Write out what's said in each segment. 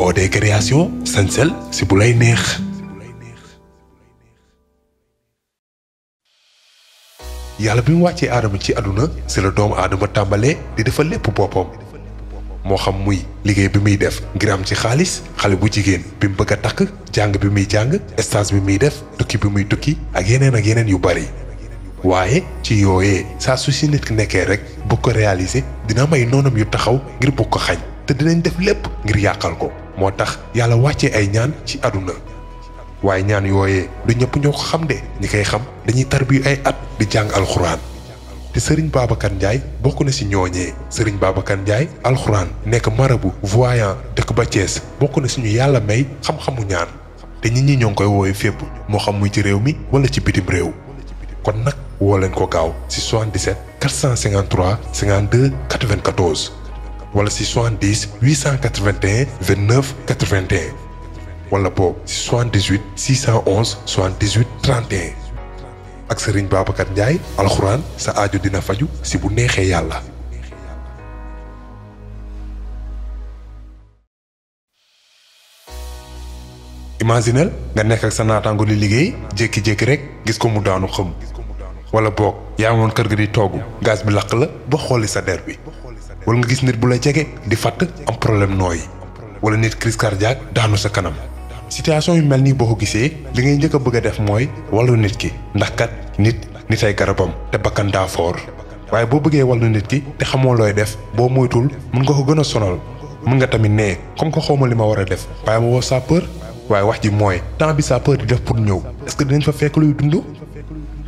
OD création sañsel si bu lay neex. yàlla bi mu wàccee aadama ci àdduna si la doomu aadama tàmbalee di defal lépp boppam moo xam muy liggéey bi muy def ngir am ci xaalis xale bu jigéen bi mu bëgg a takk jàng bi muy jàng stage bi muy def tukki bi muy tukki ak yeneen yu bari waaye ci yooyee saa su si nit ki nekkee rek bu ko réaliser dina may noonam yu taxaw ngir bu ko xañ te dinañ def lépp ngir yàqal ko moo tax yàlla wàccee ay ñaan ci àdduna waaye ñaan yooyee du ñëpp ñoo ko xam de ñi koy xam dañuy tarbiyu ay at di jàng alxuraan te Serigne Babacar Ndiaye bokk na si ñooñee Serigne Babacar Ndiaye alxuraan nekk marabout voyant dëkk ba Thiès bokk na suñu yàlla may xam-xamu ñaan te nit ñi ñoo ngi koy woowee fépp moo xam muy ci réew mi wala ci bitim réew kon nag woo leen ko gaaw si 77 453 52 94 wala si 70 881 29 81 wala boobu si 78 611 78 31 ak Serigne Babacar Ndiaye alxuraan sa aajo dina faju si bu neexee yàlla. imaginel nga nekk ak sa naataango li liggéey jékki-jékki rek gis ko mu daanu xëm wala boog yaa amoon kër ga di togg gaz bi lakk la ba xooli sa der bi wala nga gis nit bu la jege di fàtt am problème nooyi wala nit crise cardiaque daanu sa kanam. situation yu mel nii boo ko gisee li ngay njëkk a bëgg a def mooy wàllu nit ki ndax kat nit ay garabam te bakkan daa foor waaye boo bëggee wàllu nit ki te xamoo looy def boo moytul mën nga ko gën a sonal mën nga tamit nee comme que xawma li ma war a def waaye ma woo sapeur waaye wax ji mooy temps bi sapeur di def pour ñëw est-ce que dinañ fa fekk luy dund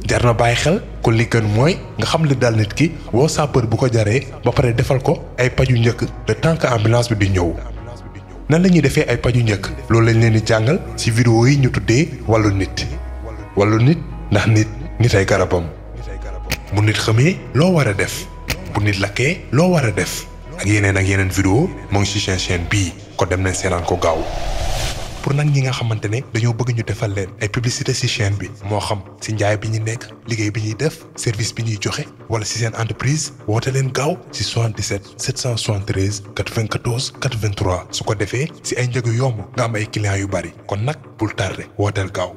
jar na bàyyi xel kon li gën mooy nga xam li dal nit ki woo sapeur bu ko jaree ba pare defal ko ay paju njëkk le temps que ambulance bi di ñëw. nan la ñuy defee ay paju njëkk loolu lañ leen di jàngal ci vidéo yi ñu tuddee wàllu nit ndax nit ay garabam bu nit xamee loo war a def bu nit lakkee loo war a def ak yeneen vidéo moo ngi ci chaîne bii ko dem nañ seetaan ko gaaw. pour nag ñi nga xamante ne dañoo bëgg ñu defal leen ay publicité ci chaîne bi moo xam ci njaay bi ñu nekk liggéey bi ñuy def service bi ñuy joxe wala ci seen entreprise woote leen gaaw ci 77 773 94 83 su ko defee ci ay njëg yu yomb nga am ay clients yu bari kon nag bul tardé wooteel gaaw.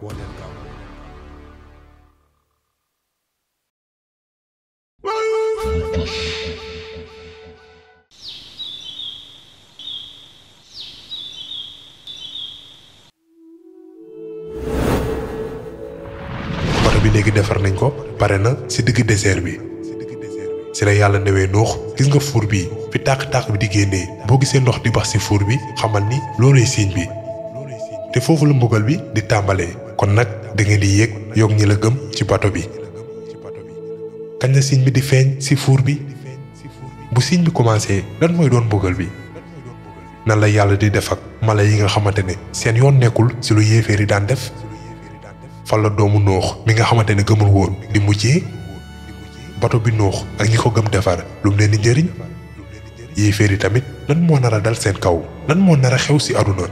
bi léegi defar nañ ko pare na ci digg désert bi ci la yàlla newee Nuux gis nga fuur bi fi tàq-tàq bi di génnee boo gisee ndox di bax ci fuur bi xamal ni loolooy signe bi te foofu la mbugal bi di tàmbalee kon nag da ngeen di yéeg yokk ñi la gëm ci bato bi kañ la signe bi di feeñ ci fuur bi bu signe bi commencé lan mooy doon mbugal bi nan la yàlla di def ak mala yi nga xamante ne seen yoon nekkul ci lu yéeféer yi daan def fan la doomu Nuux mi nga xamante ne gëmul woon di mujjee bato bi Nuux ak ñi ko gëm defar lu mu leen di njëriñ yéeféer yi tamit lan moo nar a dal seen kaw lan moo nar a xew ci àdduna.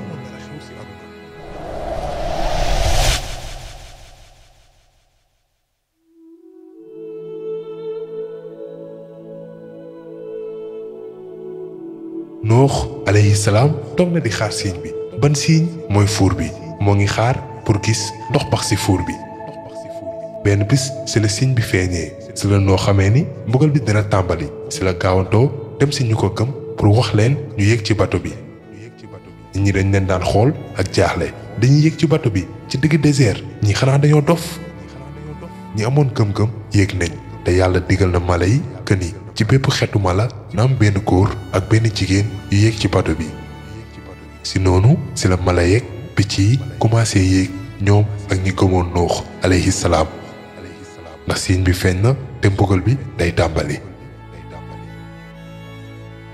Nuux alayhi salaam toog na di xaar signe bi ban signe mooy fuur bi moo ngi xaar pour gis ndox bax ci fuur bi benn bis ci la signe bi feeñee ci la noo xamee ni mbugal bi dina tàmbali ci la gaawantoo dem ci ñu ko gëm pour wax leen ñu yéeg ci bato bi nit ñi dañ leen daan xool ak jaaxle dañuy yéeg ci bato bi ci digg désert ñi xanaa dañoo dof ñi amoon gëm-gëm yéeg nañ te yàlla digal na mala yi que ni ci bépp xeetu mala na am benn góor ak benn jigéen yu yéeg ci bato bi ci noonu ci la mala yeeg picc yi commencé yéeg ñoom ak ñi gëmoon Nuux alayhi salaam ndax signe bi feeñ na te mbugal bi day tàmbali.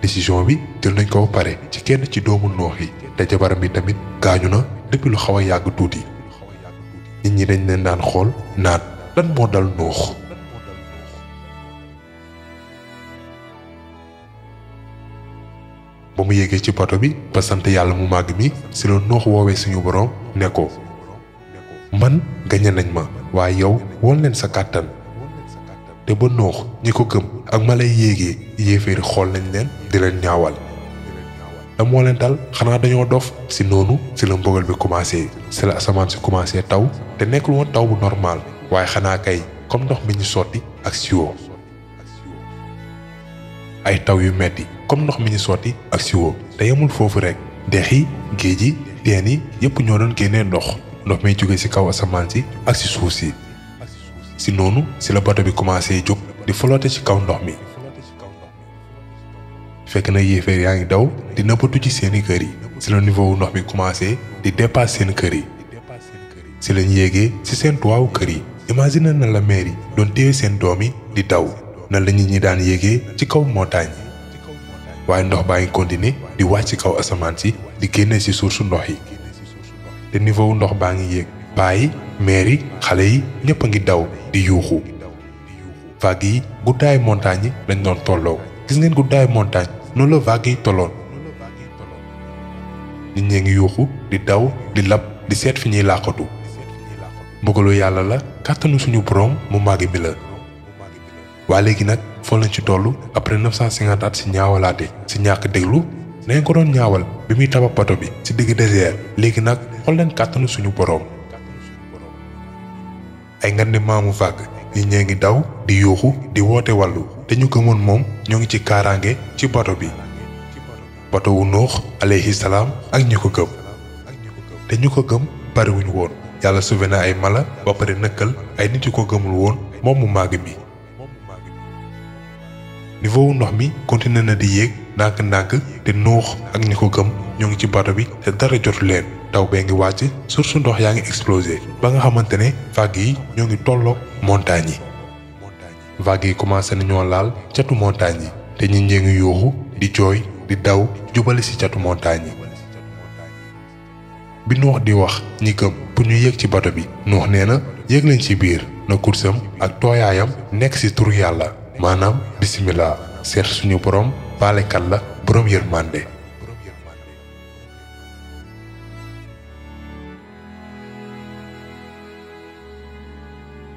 décision bi jël nañ ko ba pare ci kenn ci doomu Nuux yi te jabaram bi tamit gaañu na depuis lu xaw a yàgg tuuti nit ñi dañ leen daan xool naan lan moo dal Nuux. ba mu yéegee ci bato bi ba sant yàlla mu màgg mi ci la Nuux woowee suñu boroom ne ko man gañe nañ ma waaye yow woon leen sa kàttan te ba Nuux ñi ko gëm ak ma lay yéegee yéeféeri xool nañ leen di leen ñaawal la moo leen dal xanaa dañoo dof. si noonu si la mbugal bi commencé si la asamaan si commencé taw te nekkul woon taw bu normal waaye xanaa kay comme ndox mi ñu sotti ak siwo. ay taw yu metti comme ndox mi ñu sotti ak siwo te yemul foofu rek dex yi géej yi teen yi yépp ñoo doon génnee ndox mi jóge ci kaw asamaan si ak ci suuf si. si noonu si la bato bi commencé jóg di flotter ci kaw ndox mi. fekk na yéeféer yaa ngi daw di nëbbatu ci seeni kër yi si la niveau wu ndox mi commencé di dépasser seen kër yi. si lañ yéegee ci seen toitu kër yi. imagine na la mère yi doon téye seen doom yi di daw na la nit ñi daan yéegee ci kaw montagne yi. waaye ndox baa ngi continuer di wàcc ci kaw asamaan si di génne ci source ndox yi. te niveau wu ndox baa ngi yéeg paa yi mère yi xale yi ñëpp a ngi daw di yuuxu. vague yi guddaayu montagne yi lañ doon tolloo. gis ngeen guddaayu montagne noonu la vague yi tolloon. nit ñee ngi yuuxu di daw di lab di seet fi ñuy làqatu. mbugalu yàlla la kàttanu suñu borom mu màgg bi la. waa léegi nag foo lañ ci toll après 950 at si ñaawalaate si ñàkk déglu nañ ko doon ñaawal bi muy tabax bato bi si digg désert. léegi nag xool leen kàttanu suñu borom. ay ngandi maamu vague nit ñee ngi daw di yuuxu di woote wàllu te ñu gëmoon moom ñoo ngi ci kaaraange ci bato bi. bato wu Nuux alayhi salaam ak ñi ko gëm. te ñu ko gëm bariwuñu woon. yàlla sauvé na ay mala ba pare nëkkal ay nit yu ko gëmul woon moom mu màgg mi. niveau wu ndox mi continué na di yéeg ndànk-ndànk te Nuux ak ñi ko gëm ñoo ngi ci bato bi te dara jotu leen. taw bee ngi wàcc source ndox yaa ngi explosé ba nga xamante ne vague yi ñoo ngi tolloog montagne yi. vague yi commencé nañoo laal catu montagne yi te ñi ñee ngi yuuxu di jooy di daw jubali ci catu montagne yi. bi Nuux di wax ñi gëm pour ñu yéeg ci bato bi Nuux nee na yéeg leen ci biir na kursam ak tooyaayam nekk ci turu yàlla maanaam bismillah seet suñu borom baalekat la borom yërmande.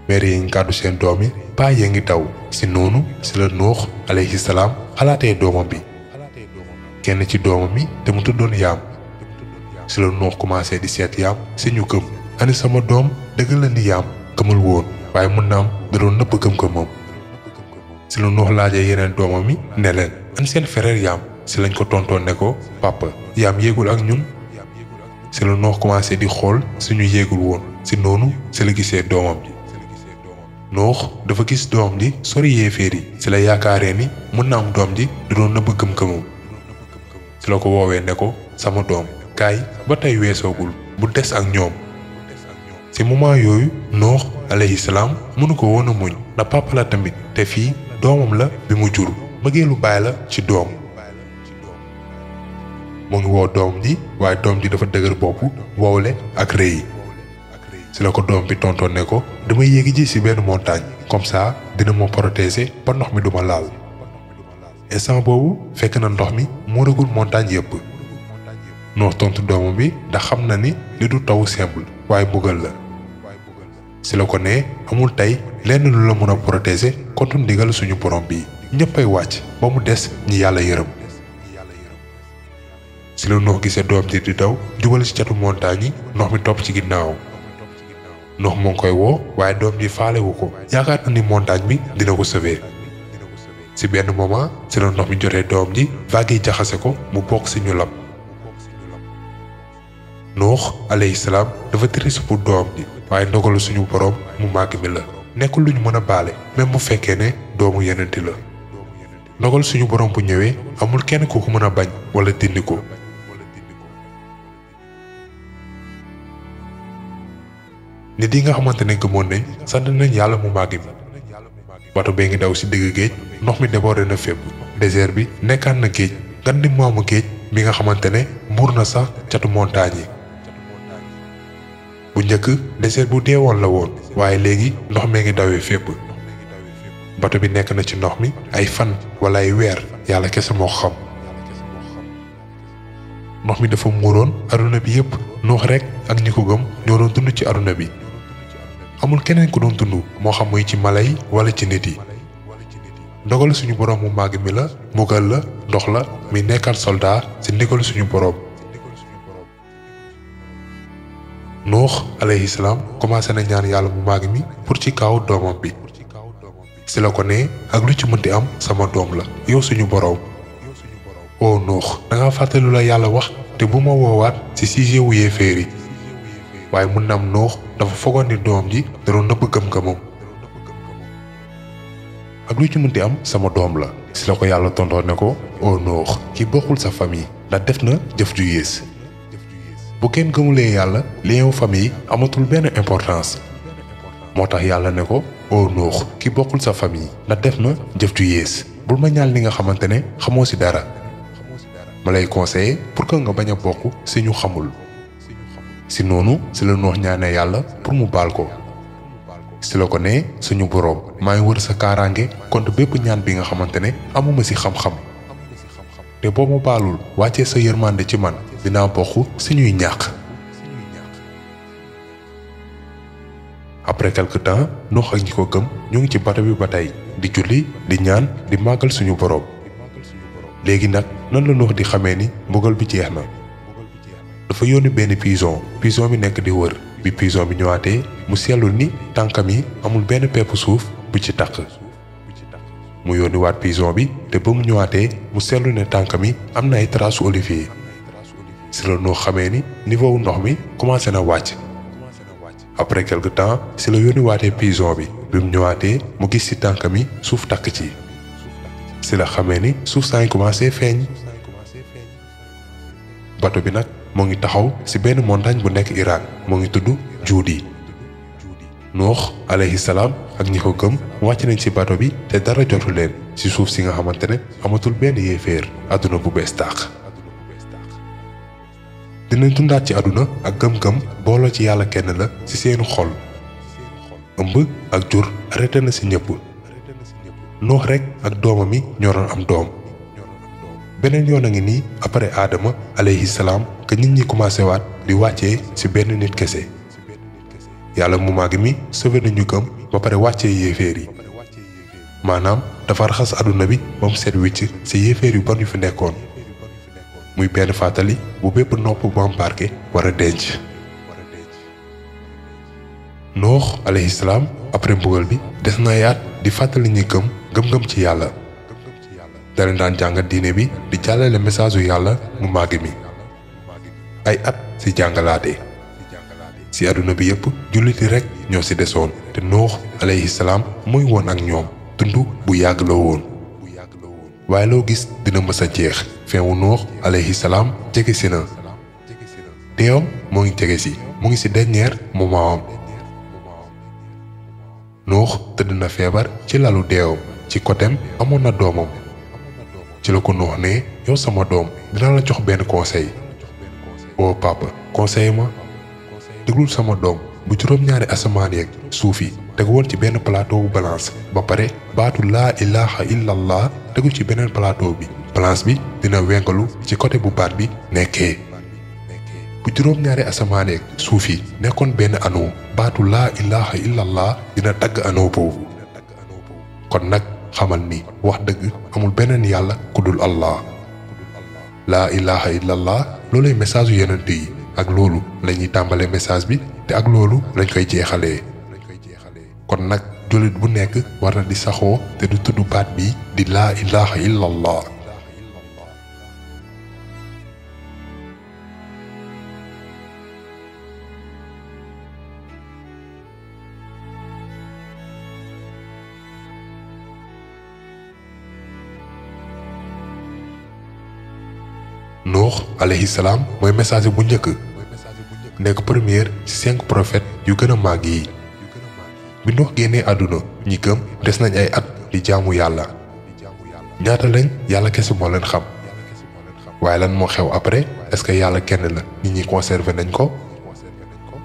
mère yi ngi gàddu seen doom yi paa yee ngi daw si noonu si la Nuux alayhi salaam xalaatee doomam bi kenn ci doomam yi te mu tuddoon Yaam. si la Nuux commencé di seet Yaam si ñu gëm ani sama doom dëgg la ni Yaam gëmul woon waaye mën na am da doon nëbb gëm-gëmam. si la Nuux laajee yeneen doomam yi ne leen ani seen frère Yaam si lañ ko tontoon ne ko papa Yaam yéegul ak ñun. si la Nuux commencé di xool suñu yéegul woon si noonu si la gisee doomam ji. Nuux dafa gis doom ji sori yéeféer yi si la yaakaaree ni mën na am doom ji da doon nëbb gëm-gëmam. si la ko woowee ne ko sama doom kaay ba tey weesoogul bu des ak ñoom. ci moment yooyu Nuux alayhi salaam mënu ko woon a muñ ndax papa la tamit te fii doomam la bi mu jur mbëggeelu baay la ci doom. mu ngi woo doom ji waaye doom ji dafa dëgër bopp wowle ak rëy. si la ko doom bi tontoon ne ko damay yéegi ji ci benn montagne comme ça dina ma protéger ba ndox mi duma laal. instant boobu fekk na ndox mi muuragul montagne yépp. Nuux tontu doomam bi ndax xam na ni li du taw simple waaye mbugal la. si la ko ne amul tey lenn lu la mën a protéger contre ndigal suñu borom bi ñëppay wàcc ba mu des ñi yàlla yërëm. si la Nuux gisee doom ji di daw jubal ci catu montagne yi ndox mi topp ci ginnaaw. Nuux moo ngi koy woo waaye doom ji faalewu ko yaakaar na ni montagne bi dina ko sauver. si benn moment si la ndox mi jotee doom ji vague yi jaxase ko mu bokk ci ñu lab. Nuux alayhi salaam dafa triste pour doom ji waaye ndogalu suñu borom mu màgg mi la nekkul lu ñu mën a baale même bu fekkee ne doomu yenenti la. ndogal suñu borom bu ñëwee amul kenn ku ko mën a bañ wala dindi ko. nit yi nga xamante ne gëmoon nañ sant nañ yàlla mu màgg mi. bato bee ngi daw ci digg géej ndox mi débordé na fépp désert bi nekkaan na géej ngan di maamu géej bi nga xamante ne muur na sax catu montagne yi. bu njëkk désert bu deewoon la woon waaye léegi ndox mee ngi dawee fépp. bato bi nekk na ci ndox mi ay fan wala ay weer yàlla kese moo xam. ndox mi dafa muuroon aduna bi yépp Nuux rek ak ñi ko gëm ñoo doon dund ci aduna bi. amul keneen ku doon dund moo xam muy ci mala yi wala ci nit yi. ndogalu suñu borom mu màgg mi la mbugal la ndox la mi nekkal soldat ci ndigalu suñu borom. Nuux alayhi salaam commencé na ñaan yàlla mu màgg mi pour ci kaw doomam bi si la ko ne ak lu ci mënti am sama doom la yow suñu borom. o Nuux danga fàttali la yàlla wax te bu ma woowaat ci sujet wu yéeféer yi waaye mun na am Nuux dafa fogoon ni doom ji da doon nëbb gëm-gëmam. ak lu ci mënti am sama doom la si la ko yàlla tontoo ne ko o Nuux ki bokkul sa famille ndax def na jëf ju yées. bu kenn gëmulee yàlla lien famille amatul benn importance moo tax yàlla ne ko o Nuux ki bokkul sa famille ndax def na jëf ju yées bul ma ñaan li nga xamante ne xamoo ci dara ma lay conseiller pour que nga bañ a bokk ci ñu xamul. ci noonu ci la Nuux ñaanee yàlla pour mu baal ko ci la ko ne suñu boroom maa ngi wër sa kaaraange contre bépp ñaan bi nga xamante ne amuma ci xam-xam te boo ma baalul wàccee sa yërmande ci man dinaa bokk ci ñuy ñàkk. après quelque temps Nuux ak ñi ko gëm ñu ngi ci bato bi ba tey di julli di ñaan di màggal suñu boroom. léegi nag nan la Nuux di xamee ni mbugal bi jeex na. dafa yónni benn pigeon bi nekk di wër bi pigeon bi ñëwaatee mu seetlu ni tànkam yi amul benn pepp suuf bu ci takk. mu yónni waat pigeon bi te ba mu ñëwaatee mu seetlu ne tànkam yi am na ay traces olivier. si la Nuux xamee ni niveau wu ndox mi commencé na wàcc. après quelque temps si la yónni waatee pigeon bi mu ñëwaatee mu gis ci tànkam yi suuf takk ci. si la xamee ni suuf saa ngi commencé feeñ. bato bi nag moo ngi taxaw ci benn montagne bu nekk Irak moo ngi tudd Juudi. Nuux alayhi salaam ak ñi ko gëm wàcc nañ ci bato bi te dara jotu leen ci suuf si nga xamante ne amatul benn yéeféer àdduna bu bees tàq. dinañ dundaat ci àdduna ak gëm-gëm booloo ci yàlla kenn la ci seenu xol. ëmb ak jur arrêté na ci ñëpp. Nuux rekk ak doomam yi ñoo doon am doom. beneen yoon a ngi nii après Adama alayhi salaam que nit ñi commencé waat di wàccee ci benn nit kese. yàlla mu màgg mi sauvé nañu gëm ba pare wàccee yéeféer yi. maanaam dafa raxas àdduna bi ba mu set wicc ci yéeféer yu bon yu fi nekkoon. muy benn fàttali bu bépp nopp bu am barke war a denc. Nuux alayhi salaam après mbugal bi des na ay at di fàttali ñi gëm-gëm ci yàlla. da leen daan jàngat diine bi di jàllale message yu yàlla mu màgg mi. ay at ci jàngalaate. ci àdduna bi yépp julliti rekk ñoo ci desoon te Nuux alayhi salaam muy woon ak ñoom dund bu yàgg la woon. waaye loo gis dina mës a jeex fin wu Nuux alayhi salaam jege si na. deewam moo ngi jege si mu ngi ci dernier moment am. Nuux tëdd na feebar ci lalu deewam ci côtéem amoon na doomam. ci la ko Nuux ne yow sama doom dina la jox benn conseil. o papa conseil ma. déglul sama doom bu juróom-ñaari asamaan yeeg suuf yi tegu woon ci benn plateau bu balance ba pare baatu laa ilaha illallah tegu ci beneen plateau bi balance bi dina wengalu ci côté bu baat bi nekkee. bu juróom-ñaari asamaan yeeg suuf yi nekkoon benn anneau baatu laa ilaha illallah dina dagg anneau boobu. kon nag xamal ni wax dëgg amul beneen yàlla ku dul Allah. laa ilaha illallah loolay message yu yonent yi ak loolu lañuy tàmbalee message bi te ak loolu lañ koy jeexalee. kon nag jullit bu nekk war na di saxoo te du tudd baat bi di laa ilaha illallah. Nuux alayhi salaam mooy message bu njëkk nekk première ci 5 prophètes yu gën a màgg yi. bi Nuux génnee àdduna ñi gëm des nañ ay at di jaamu yàlla. ñaata lañ yàlla kese moo leen xam. waaye lan moo xew après est-ce que yàlla kenn la nit ñi conservé nañ ko.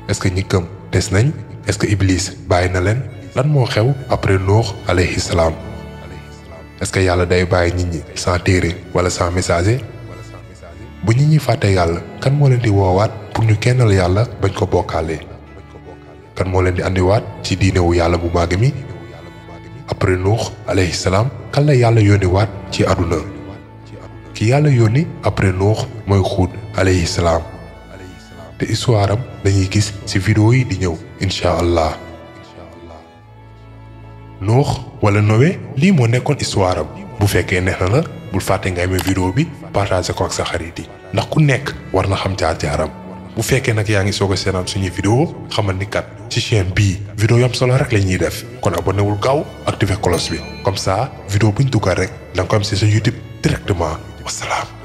est-ce que ñi gëm des nañ est-ce que Iblis bàyyi na leen lan moo xew après Nuux alayhi salaam. est-ce que yàlla day bàyyi nit ñi sans téere wala sans messager. bu nit ñi fàtte yàlla kan moo leen di woowaat pour ñu kennal yàlla bañ ko bokkaale. kan moo leen di andiwaat ci diine wu yàlla bu màgg mi. après Nuux alayhi salaam kan la yàlla yónni waat ci àdduna ki yàlla yónni après Nuux mooy Huud alayhi salaam te histoire am dañuy gis ci vidéo yi di ñëw incha allah. Nuux wala Noé lii moo nekkoon histoire am bu fekkee neex na la bul fàtte nga aimé vidéo bi partagé ko ak sa xarit yi ndax ku nekk war na xam jaar-jaaram. bu fekkee nag yaa ngi soog a seetaan suñuy vidéo xamal ni kat ci chaîne bii vidéo yam solo rek la ñuy def kon abonné wul gaaw activé cloche bi comme ça vidéo buñ dugal rek da nga ko am ci sa YouTube directement wasalaam.